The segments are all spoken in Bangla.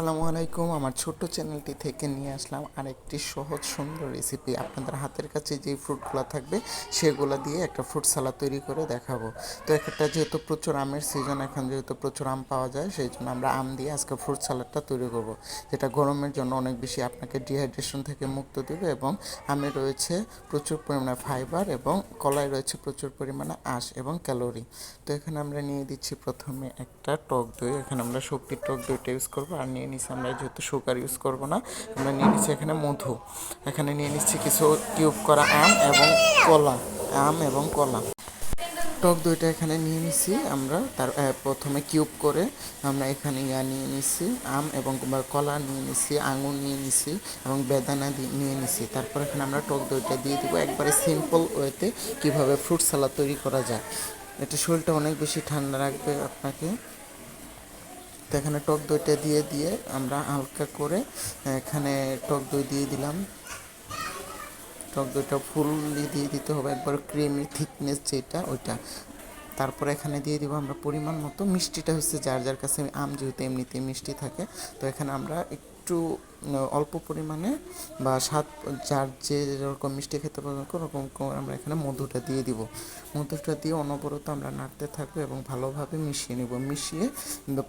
আসসালামু আলাইকুম। আমার ছোট্ট চ্যানেলটি থেকে নিয়ে আসলাম আরেকটি সহজ সুন্দর রেসিপি। আপনাদের হাতের কাছে যেই ফ্রুটগুলো থাকবে সেগুলো দিয়ে একটা ফ্রুট সালাদ তৈরি করে দেখাবো। তো একটা যেহেতু প্রচুর আমের সিজন, এখন যেহেতু প্রচুর আম পাওয়া যায়, সেই জন্য আমরা আম দিয়ে আজকে ফ্রুট সালাদটা তৈরি করব, যেটা গরমের জন্য অনেক বেশি আপনাকে ডিহাইড্রেশন থেকে মুক্ত দেবে। এবং আমে রয়েছে প্রচুর পরিমাণে ফাইবার এবং কলায় রয়েছে প্রচুর পরিমাণে আঁশ এবং ক্যালোরি। তো এখানে আমরা নিয়ে দিচ্ছি প্রথমে একটা টক দই। এখানে আমরা শক্তির টক দইটা ইউজ করবো। আর নিয়ে নিচ্ছি, আমরা যেহেতু সুগার ইউজ করবো না, আমরা নিয়ে নিচ্ছি এখানে মধু। এখানে নিয়ে নিচ্ছি কিছু কিউব করা আম এবং কলা। টক দইটা এখানে নিয়ে নিছি আমরা। তার প্রথমে কিউব করে আমরা এখানে নিয়ে নিছি আম এবং কলা নিয়ে নিছি, আঙুর নিয়ে নিছি এবং বেদানা নিয়ে নিছি। তারপর এখানে আমরা টক দইটা দিয়ে দিব একবারে সিম্পল ওয়েতে কীভাবে ফ্রুট সালাদ তৈরি করা যায়। এটা শরীরটা অনেক বেশি ঠান্ডা রাখবে আপনাকে। তো এখানে টক দইটা দিয়ে দিয়ে আমরা হালকা করে এখানে টক দই দিয়ে দিলাম। টক দইটা ফুললি দিয়ে দিতে হবে, একবার ক্রিমি থিকনেস যেটা ওইটা। তারপরে এখানে দিয়ে দিব আমরা পরিমাণ মতো মিষ্টিটা, হচ্ছে যার যার কাছে আম যেহেতু এমনিতেই মিষ্টি থাকে, তো এখানে আমরা একটু অল্প পরিমাণে বা স্বাদ যার যে যেরকম মিষ্টি খেতে পছন্দ করে ওরকম আমরা এখানে মধুটা দিয়ে দিব। মধুটা দিয়ে অনবরত আমরা নাড়তে থাকবো এবং ভালোভাবে মিশিয়ে নিব। মিশিয়ে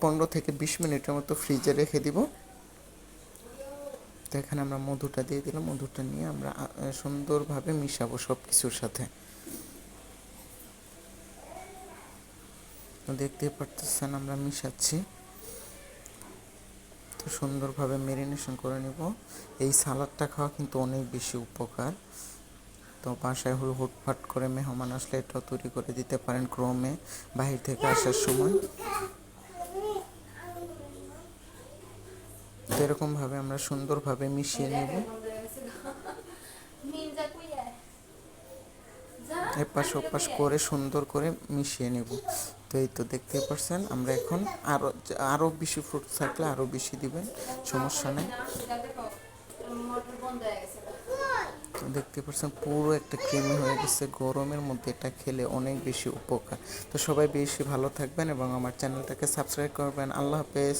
15 থেকে 20 মিনিটের মতো ফ্রিজে রেখে দিব। তো এখানে আমরা মধুটা দিয়ে দিলাম। মধুটা নিয়ে আমরা সুন্দরভাবে মিশাবো সব কিছুর সাথে। দেখতে পারতেছেন আমরা মিশাচ্ছি। তো সুন্দরভাবে ম্যারিনেশন করে নেব। এই সালাদটা খাওয়া কিন্তু অনেক বেশি উপকার। তো বাসায় হুটফাট করে মেহমান আসলে এটাও তৈরি করে দিতে পারেন ক্রমে বাহির থেকে আসার সময়। তো এরকমভাবে আমরা সুন্দরভাবে মিশিয়ে নেব। এপাশ ওপাশ করে সুন্দর করে মিশিয়ে নেব। তো এই তো দেখতে পাচ্ছেন আমরা এখন আরও বেশি ফ্রুট থাকলে আরও বেশি দিবেন, সমস্যা নেই। তো দেখতে পাচ্ছেন পুরো একটা ক্রিমি হয়ে গেছে। গরমের মধ্যে এটা খেলে অনেক বেশি উপকার। তো সবাই বেশি ভালো থাকবেন এবং আমার চ্যানেলটাকে সাবস্ক্রাইব করবেন। আল্লাহ হাফেজ।